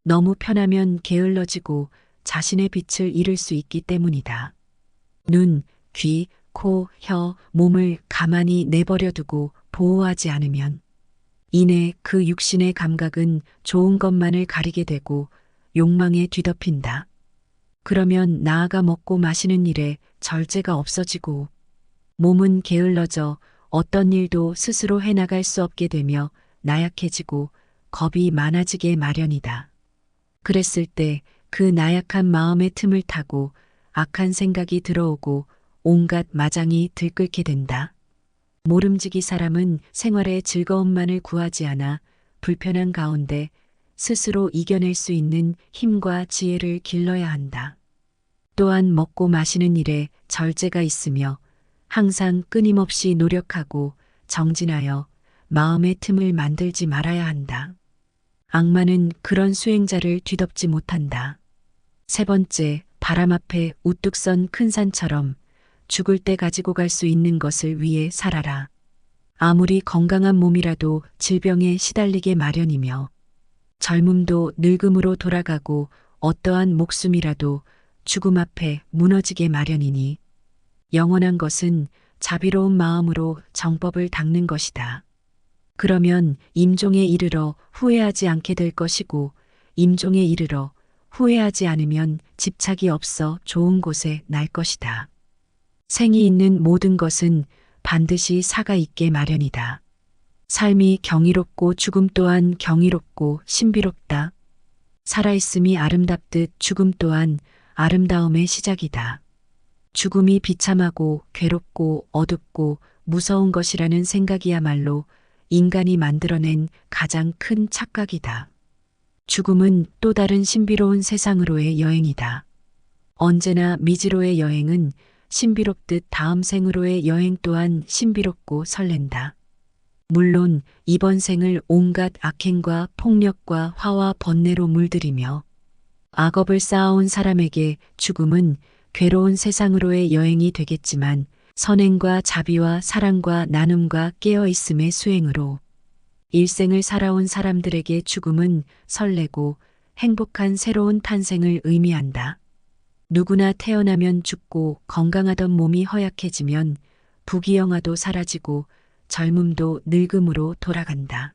[SPEAKER 1] 너무 편하면 게을러지고 자신의 빛을 잃을 수 있기 때문이다. 눈, 귀, 코, 혀, 몸을 가만히 내버려 두고 보호하지 않으면 이내 그 육신의 감각은 좋은 것만을 가리게 되고 욕망에 뒤덮인다. 그러면 나아가 먹고 마시는 일에 절제가 없어지고 몸은 게을러져 어떤 일도 스스로 해나갈 수 없게 되며 나약해지고 겁이 많아지게 마련이다. 그랬을 때 그 나약한 마음의 틈을 타고 악한 생각이 들어오고 온갖 마장이 들끓게 된다. 모름지기 사람은 생활의 즐거움만을 구하지 않아 불편한 가운데 스스로 이겨낼 수 있는 힘과 지혜를 길러야 한다. 또한 먹고 마시는 일에 절제가 있으며 항상 끊임없이 노력하고 정진하여 마음의 틈을 만들지 말아야 한다. 악마는 그런 수행자를 뒤덮지 못한다. 세 번째, 바람 앞에 우뚝 선 큰 산처럼 죽을 때 가지고 갈 수 있는 것을 위해 살아라. 아무리 건강한 몸이라도 질병에 시달리게 마련이며 젊음도 늙음으로 돌아가고 어떠한 목숨이라도 죽음 앞에 무너지게 마련이니 영원한 것은 자비로운 마음으로 정법을 닦는 것이다. 그러면 임종에 이르러 후회하지 않게 될 것이고 임종에 이르러 후회하지 않으면 집착이 없어 좋은 곳에 날 것이다. 생이 있는 모든 것은 반드시 사가 있게 마련이다. 삶이 경이롭고 죽음 또한 경이롭고 신비롭다. 살아있음이 아름답듯 죽음 또한 아름다움의 시작이다. 죽음이 비참하고 괴롭고 어둡고 무서운 것이라는 생각이야말로 인간이 만들어낸 가장 큰 착각이다. 죽음은 또 다른 신비로운 세상으로의 여행이다. 언제나 미지로의 여행은 신비롭듯 다음 생으로의 여행 또한 신비롭고 설렌다. 물론 이번 생을 온갖 악행과 폭력과 화와 번뇌로 물들이며 악업을 쌓아온 사람에게 죽음은 괴로운 세상으로의 여행이 되겠지만 선행과 자비와 사랑과 나눔과 깨어있음의 수행으로 일생을 살아온 사람들에게 죽음은 설레고 행복한 새로운 탄생을 의미한다. 누구나 태어나면 죽고 건강하던 몸이 허약해지면 부귀영화도 사라지고 젊음도 늙음으로 돌아간다.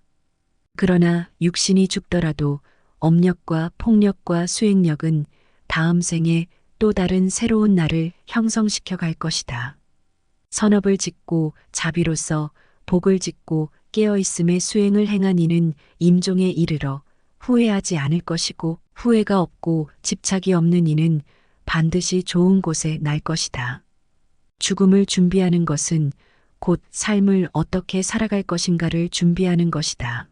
[SPEAKER 1] 그러나 육신이 죽더라도 업력과 폭력과 수행력은 다음 생에 또 다른 새로운 나를 형성시켜 갈 것이다. 선업을 짓고 자비로서 복을 짓고 깨어있음의 수행을 행한 이는 임종에 이르러 후회하지 않을 것이고 후회가 없고 집착이 없는 이는 반드시 좋은 곳에 날 것이다. 죽음을 준비하는 것은 곧 삶을 어떻게 살아갈 것인가를 준비하는 것이다.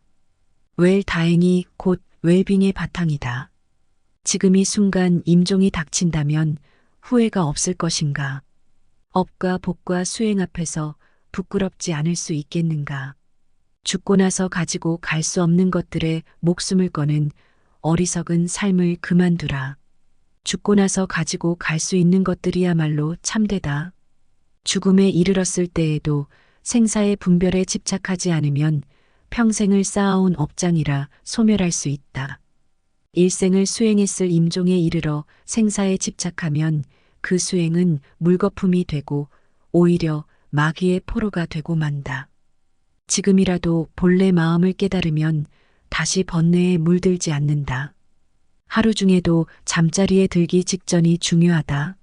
[SPEAKER 1] 웰다행이 곧 웰빙의 바탕이다. 지금 이 순간 임종이 닥친다면 후회가 없을 것인가? 업과 복과 수행 앞에서 부끄럽지 않을 수 있겠는가? 죽고 나서 가지고 갈 수 없는 것들에 목숨을 거는 어리석은 삶을 그만두라. 죽고 나서 가지고 갈 수 있는 것들이야말로 참되다. 죽음에 이르렀을 때에도 생사의 분별에 집착하지 않으면 평생을 쌓아온 업장이라 소멸할 수 있다. 일생을 수행했을 임종에 이르러 생사에 집착하면 그 수행은 물거품이 되고 오히려 마귀의 포로가 되고 만다. 지금이라도 본래 마음을 깨달으면 다시 번뇌에 물들지 않는다. 하루 중에도 잠자리에 들기 직전이 중요하다.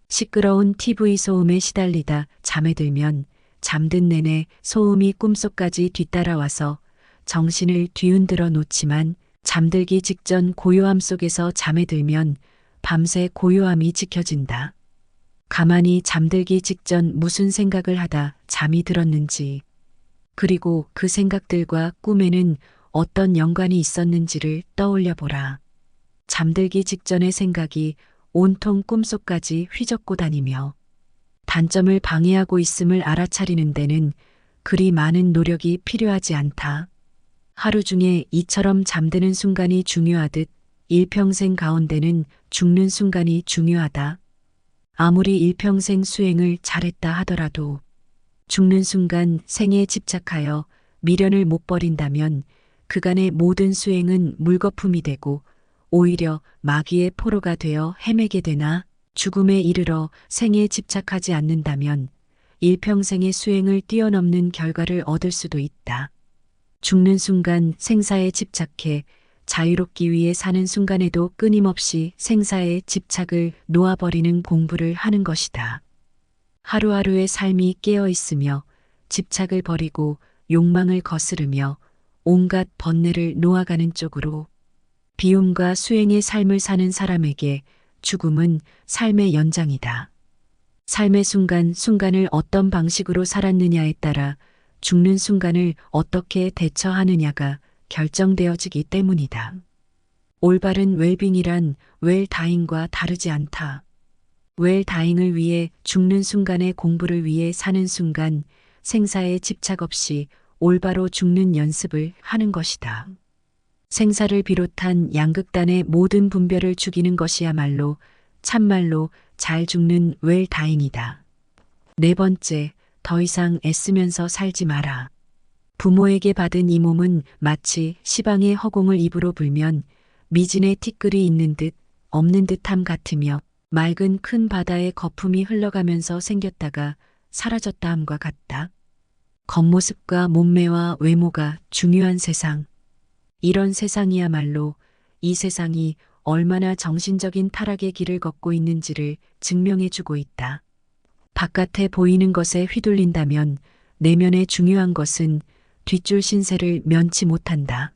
[SPEAKER 1] 시끄러운 TV 소음에 시달리다 잠에 들면 잠든 내내 소음이 꿈속까지 뒤따라와서 정신을 뒤흔들어 놓지만 잠들기 직전 고요함 속에서 잠에 들면 밤새 고요함이 지켜진다. 가만히 잠들기 직전 무슨 생각을 하다 잠이 들었는지, 그리고 그 생각들과 꿈에는 어떤 연관이 있었는지를 떠올려 보라. 잠들기 직전의 생각이 온통 꿈속까지 휘젓고 다니며 단점을 방해하고 있음을 알아차리는 데는 그리 많은 노력이 필요하지 않다. 하루 중에 이처럼 잠드는 순간이 중요하듯 일평생 가운데는 죽는 순간이 중요하다. 아무리 일평생 수행을 잘했다 하더라도 죽는 순간 생에 집착하여 미련을 못 버린다면 그간의 모든 수행은 물거품이 되고 오히려 마귀의 포로가 되어 헤매게 되나, 죽음에 이르러 생에 집착하지 않는다면 일평생의 수행을 뛰어넘는 결과를 얻을 수도 있다. 죽는 순간 생사에 집착해 자유롭기 위해 사는 순간에도 끊임없이 생사에 집착을 놓아버리는 공부를 하는 것이다. 하루하루의 삶이 깨어 있으며 집착을 버리고 욕망을 거스르며 온갖 번뇌를 놓아가는 쪽으로 비움과 수행의 삶을 사는 사람에게 죽음은 삶의 연장이다. 삶의 순간순간을 어떤 방식으로 살았느냐에 따라 죽는 순간을 어떻게 대처하느냐가 결정되어지기 때문이다. 올바른 웰빙이란 웰다잉과 다르지 않다. 웰다잉을 위해 죽는 순간의 공부를 위해 사는 순간 생사에 집착 없이 올바로 죽는 연습을 하는 것이다. 생사를 비롯한 양극단의 모든 분별을 죽이는 것이야말로 참말로 잘 죽는 웰다잉이다. 네 번째, 더 이상 애쓰면서 살지 마라. 부모에게 받은 이 몸은 마치 시방의 허공을 입으로 불면 미진의 티끌이 있는 듯 없는 듯함 같으며 맑은 큰 바다의 거품이 흘러가면서 생겼다가 사라졌다 함과 같다. 겉모습과 몸매와 외모가 중요한 세상. 이런 세상이야말로 이 세상이 얼마나 정신적인 타락의 길을 걷고 있는지를 증명해주고 있다. 바깥에 보이는 것에 휘둘린다면 내면에 중요한 것은 뒷줄 신세를 면치 못한다.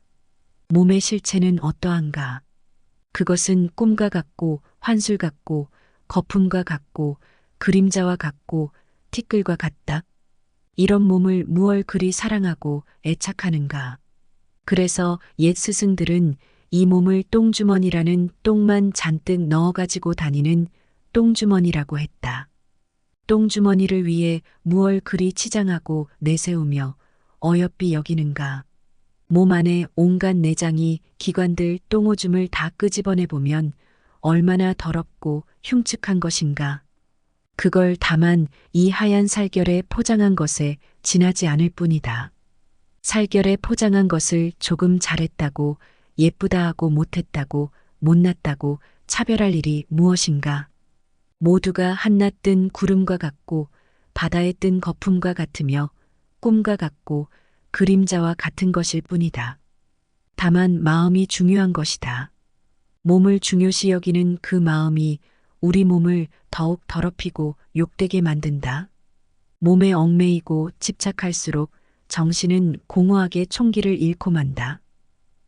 [SPEAKER 1] 몸의 실체는 어떠한가? 그것은 꿈과 같고 환술 같고 거품과 같고 그림자와 같고 티끌과 같다. 이런 몸을 무얼 그리 사랑하고 애착하는가? 그래서 옛 스승들은 이 몸을 똥주머니라는 똥만 잔뜩 넣어가지고 다니는 똥주머니라고 했다. 똥주머니를 위해 무얼 그리 치장하고 내세우며 어여삐 여기는가. 몸 안에 온갖 내장이 기관들 똥오줌을 다 끄집어내 보면 얼마나 더럽고 흉측한 것인가. 그걸 다만 이 하얀 살결에 포장한 것에 지나지 않을 뿐이다. 살결에 포장한 것을 조금 잘했다고, 예쁘다 하고 못했다고, 못났다고 차별할 일이 무엇인가. 모두가 한낮 뜬 구름과 같고 바다에 뜬 거품과 같으며 꿈과 같고 그림자와 같은 것일 뿐이다. 다만 마음이 중요한 것이다. 몸을 중요시 여기는 그 마음이 우리 몸을 더욱 더럽히고 욕되게 만든다. 몸에 얽매이고 집착할수록 정신은 공허하게 총기를 잃고 만다.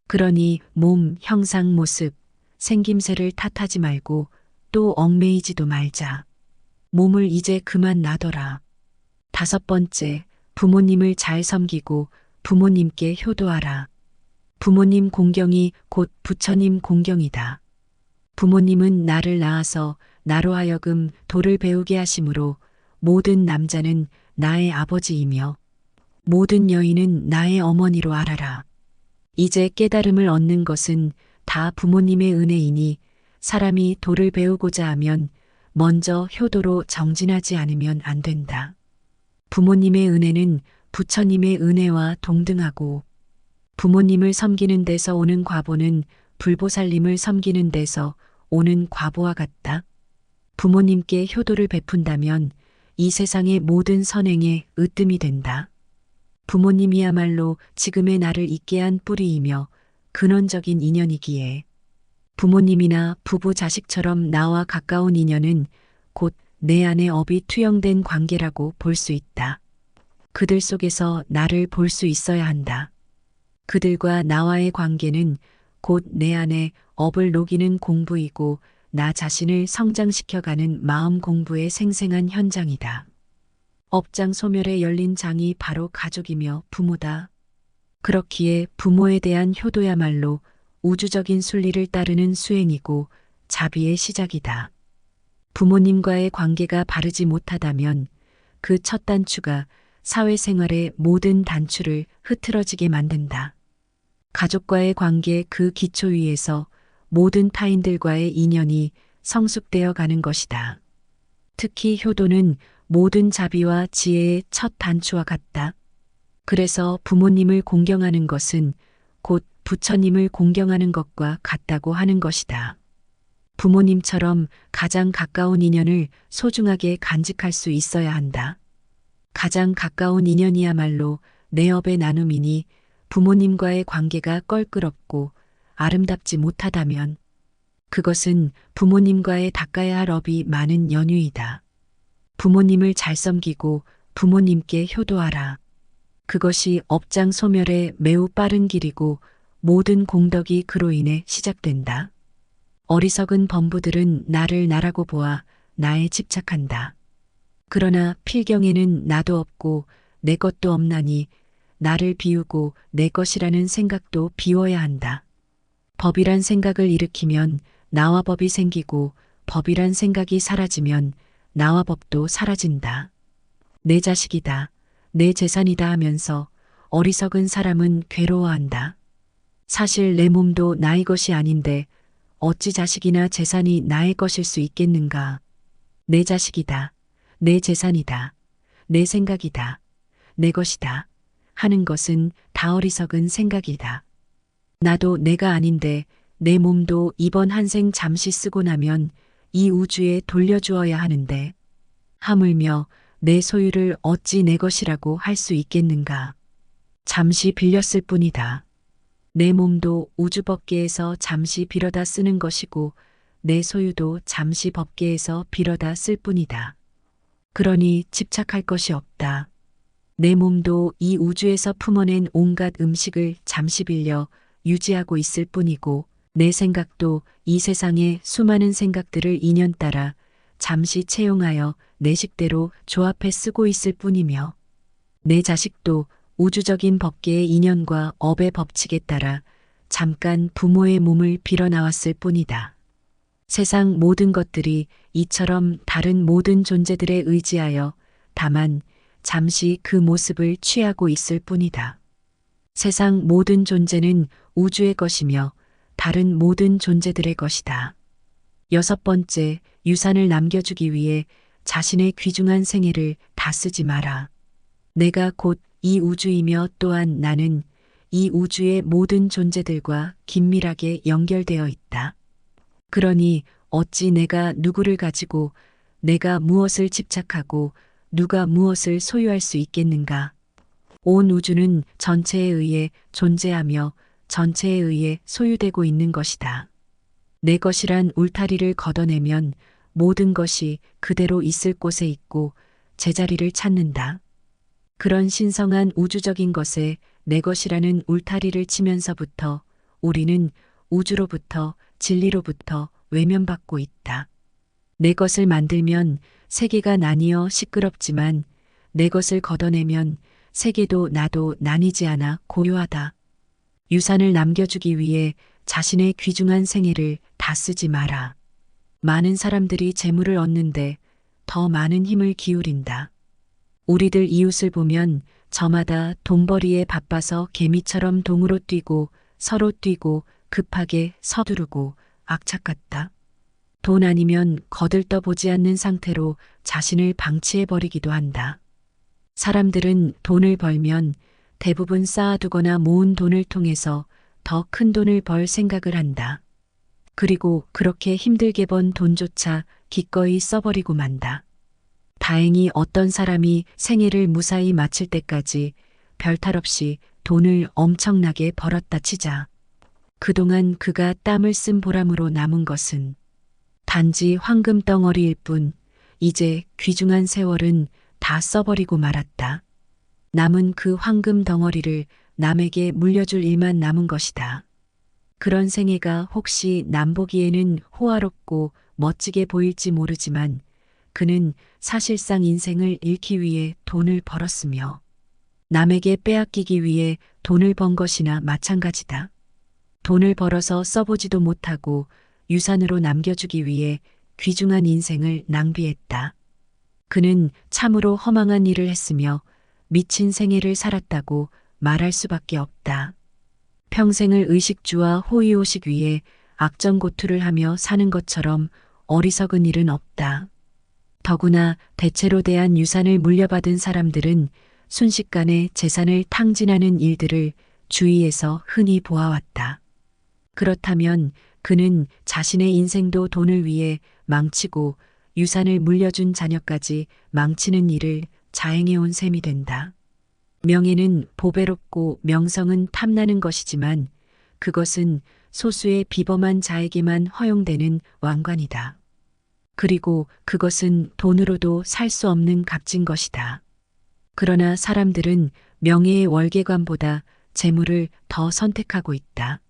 [SPEAKER 1] 그러니 몸, 형상, 모습, 생김새를 탓하지 말고 또 얽매이지도 말자. 몸을 이제 그만 놔둬라. 다섯 번째, 부모님을 잘 섬기고 부모님께 효도하라. 부모님 공경이 곧 부처님 공경이다. 부모님은 나를 낳아서 나로 하여금 도를 배우게 하심으로 모든 남자는 나의 아버지이며 모든 여인은 나의 어머니로 알아라. 이제 깨달음을 얻는 것은 다 부모님의 은혜이니 사람이 도를 배우고자 하면 먼저 효도로 정진하지 않으면 안 된다. 부모님의 은혜는 부처님의 은혜와 동등하고 부모님을 섬기는 데서 오는 과보는 불보살님을 섬기는 데서 오는 과보와 같다. 부모님께 효도를 베푼다면 이 세상의 모든 선행에 으뜸이 된다. 부모님이야말로 지금의 나를 있게 한 뿌리이며 근원적인 인연이기에 부모님이나 부부 자식처럼 나와 가까운 인연은 곧 내 안에 업이 투영된 관계라고 볼 수 있다. 그들 속에서 나를 볼 수 있어야 한다. 그들과 나와의 관계는 곧 내 안에 업을 녹이는 공부이고 나 자신을 성장시켜가는 마음 공부의 생생한 현장이다. 업장 소멸에 열린 장이 바로 가족이며 부모다. 그렇기에 부모에 대한 효도야말로 우주적인 순리를 따르는 수행이고 자비의 시작이다. 부모님과의 관계가 바르지 못하다면 그 첫 단추가 사회생활의 모든 단추를 흐트러지게 만든다. 가족과의 관계 그 기초 위에서 모든 타인들과의 인연이 성숙되어 가는 것이다. 특히 효도는 모든 자비와 지혜의 첫 단추와 같다. 그래서 부모님을 공경하는 것은 곧 부처님을 공경하는 것과 같다고 하는 것이다. 부모님처럼 가장 가까운 인연을 소중하게 간직할 수 있어야 한다. 가장 가까운 인연이야말로 내 업의 나눔이니 부모님과의 관계가 껄끄럽고 아름답지 못하다면 그것은 부모님과의 닦아야 할 업이 많은 연유이다. 부모님을 잘 섬기고 부모님께 효도하라. 그것이 업장 소멸의 매우 빠른 길이고 모든 공덕이 그로 인해 시작된다. 어리석은 범부들은 나를 나라고 보아 나에 집착한다. 그러나 필경에는 나도 없고 내 것도 없나니 나를 비우고 내 것이라는 생각도 비워야 한다. 법이란 생각을 일으키면 나와 법이 생기고 법이란 생각이 사라지면 나와 법도 사라진다. 내 자식이다. 내 재산이다 하면서 어리석은 사람은 괴로워한다. 사실 내 몸도 나의 것이 아닌데 어찌 자식이나 재산이 나의 것일 수 있겠는가. 내 자식이다. 내 재산이다. 내 생각이다. 내 것이다. 하는 것은 다 어리석은 생각이다. 나도 내가 아닌데 내 몸도 이번 한 생 잠시 쓰고 나면 이 우주에 돌려주어야 하는데 하물며 내 소유를 어찌 내 것이라고 할 수 있겠는가. 잠시 빌렸을 뿐이다. 내 몸도 우주 법계에서 잠시 빌어다 쓰는 것이고 내 소유도 잠시 법계에서 빌어다 쓸 뿐이다. 그러니 집착할 것이 없다. 내 몸도 이 우주에서 품어낸 온갖 음식을 잠시 빌려 유지하고 있을 뿐이고 내 생각도 이 세상의 수많은 생각들을 인연 따라 잠시 채용하여 내 식대로 조합해 쓰고 있을 뿐이며 내 자식도 우주적인 법계의 인연과 업의 법칙에 따라 잠깐 부모의 몸을 빌어 나왔을 뿐이다. 세상 모든 것들이 이처럼 다른 모든 존재들에 의지하여 다만 잠시 그 모습을 취하고 있을 뿐이다. 세상 모든 존재는 우주의 것이며 다른 모든 존재들의 것이다. 여섯 번째, 유산을 남겨주기 위해 자신의 귀중한 생애를 다 쓰지 마라. 내가 곧 이 우주이며 또한 나는 이 우주의 모든 존재들과 긴밀하게 연결되어 있다. 그러니 어찌 내가 누구를 가지고 내가 무엇을 집착하고 누가 무엇을 소유할 수 있겠는가. 온 우주는 전체에 의해 존재하며 전체에 의해 소유되고 있는 것이다. 내 것이란 울타리를 걷어내면 모든 것이 그대로 있을 곳에 있고 제자리를 찾는다. 그런 신성한 우주적인 것에 내 것이라는 울타리를 치면서부터 우리는 우주로부터 진리로부터 외면받고 있다. 내 것을 만들면 세계가 나뉘어 시끄럽지만 내 것을 걷어내면 세계도 나도 나뉘지 않아 고요하다. 유산을 남겨주기 위해 자신의 귀중한 생애를 다 쓰지 마라. 많은 사람들이 재물을 얻는데 더 많은 힘을 기울인다. 우리들 이웃을 보면 저마다 돈벌이에 바빠서 개미처럼 동으로 뛰고 서로 뛰고 급하게 서두르고 악착 같다. 돈 아니면 거들떠 보지 않는 상태로 자신을 방치해버리기도 한다. 사람들은 돈을 벌면 대부분 쌓아두거나 모은 돈을 통해서 더 큰 돈을 벌 생각을 한다. 그리고 그렇게 힘들게 번 돈조차 기꺼이 써버리고 만다. 다행히 어떤 사람이 생애를 무사히 마칠 때까지 별탈 없이 돈을 엄청나게 벌었다 치자. 그동안 그가 땀을 쓴 보람으로 남은 것은 단지 황금 덩어리일 뿐 이제 귀중한 세월은 다 써버리고 말았다. 남은 그 황금 덩어리를 남에게 물려줄 일만 남은 것이다. 그런 생애가 혹시 남보기에는 호화롭고 멋지게 보일지 모르지만 그는 사실상 인생을 잃기 위해 돈을 벌었으며 남에게 빼앗기기 위해 돈을 번 것이나 마찬가지다. 돈을 벌어서 써보지도 못하고 유산으로 남겨주기 위해 귀중한 인생을 낭비했다. 그는 참으로 허망한 일을 했으며 미친 생애를 살았다고 말할 수밖에 없다. 평생을 의식주와 호의호식 위에 악전고투를 하며 사는 것처럼 어리석은 일은 없다. 더구나 대체로 대한 유산을 물려받은 사람들은 순식간에 재산을 탕진하는 일들을 주위에서 흔히 보아왔다. 그렇다면 그는 자신의 인생도 돈을 위해 망치고 유산을 물려준 자녀까지 망치는 일을 자행해온 셈이 된다. 명예는 보배롭고 명성은 탐나는 것이지만 그것은 소수의 비범한 자에게만 허용되는 왕관이다. 그리고 그것은 돈으로도 살 수 없는 값진 것이다. 그러나 사람들은 명예의 월계관보다 재물을 더 선택하고 있다.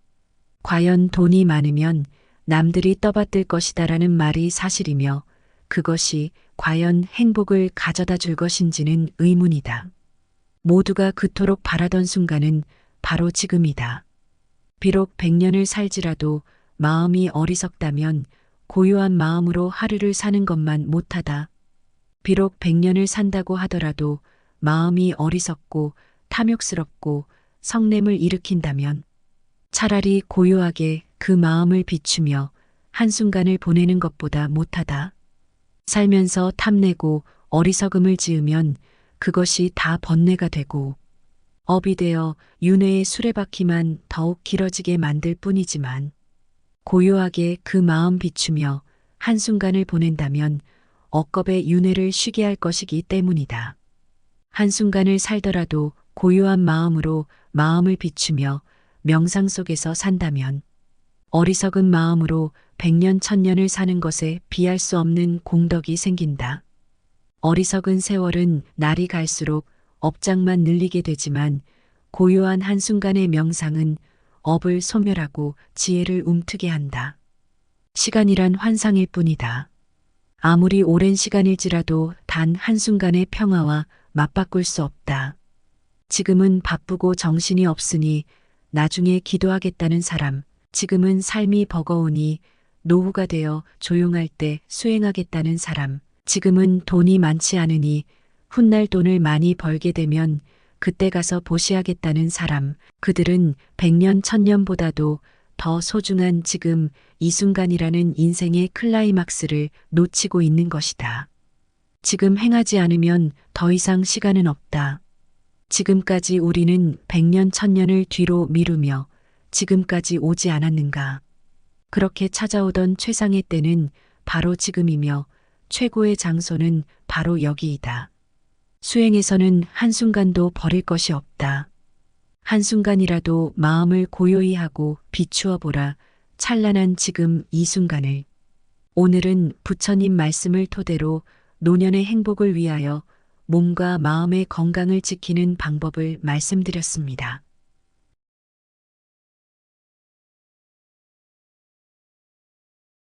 [SPEAKER 1] 과연 돈이 많으면 남들이 떠받들 것이다라는 말이 사실이며 그것이 과연 행복을 가져다 줄 것인지는 의문이다. 모두가 그토록 바라던 순간은 바로 지금이다. 비록 100년을 살지라도 마음이 어리석다면 고요한 마음으로 하루를 사는 것만 못하다. 비록 100년을 산다고 하더라도 마음이 어리석고 탐욕스럽고 성냄을 일으킨다면 차라리 고요하게 그 마음을 비추며 한순간을 보내는 것보다 못하다. 살면서 탐내고 어리석음을 지으면 그것이 다 번뇌가 되고 업이 되어 윤회의 수레바퀴만 더욱 길어지게 만들 뿐이지만 고요하게 그 마음 비추며 한순간을 보낸다면 억겁의 윤회를 쉬게 할 것이기 때문이다. 한순간을 살더라도 고요한 마음으로 마음을 비추며 명상 속에서 산다면 어리석은 마음으로 100년 1000년을 사는 것에 비할 수 없는 공덕이 생긴다. 어리석은 세월은 날이 갈수록 업장만 늘리게 되지만 고요한 한순간의 명상은 업을 소멸하고 지혜를 움트게 한다. 시간이란 환상일 뿐이다. 아무리 오랜 시간일지라도 단 한순간의 평화와 맞바꿀 수 없다. 지금은 바쁘고 정신이 없으니 나중에 기도하겠다는 사람, 지금은 삶이 버거우니 노후가 되어 조용할 때 수행하겠다는 사람, 지금은 돈이 많지 않으니 훗날 돈을 많이 벌게 되면 그때 가서 보시하겠다는 사람, 그들은 100년 1000년보다도 더 소중한 지금 이 순간이라는 인생의 클라이막스를 놓치고 있는 것이다. 지금 행하지 않으면 더 이상 시간은 없다. 지금까지 우리는 100년 1000년을 뒤로 미루며 지금까지 오지 않았는가. 그렇게 찾아오던 최상의 때는 바로 지금이며 최고의 장소는 바로 여기이다. 수행에서는 한순간도 버릴 것이 없다. 한순간이라도 마음을 고요히 하고 비추어 보라. 찬란한 지금 이 순간을. 오늘은 부처님 말씀을 토대로 노년의 행복을 위하여 몸과 마음의 건강을 지키는 방법을 말씀드렸습니다.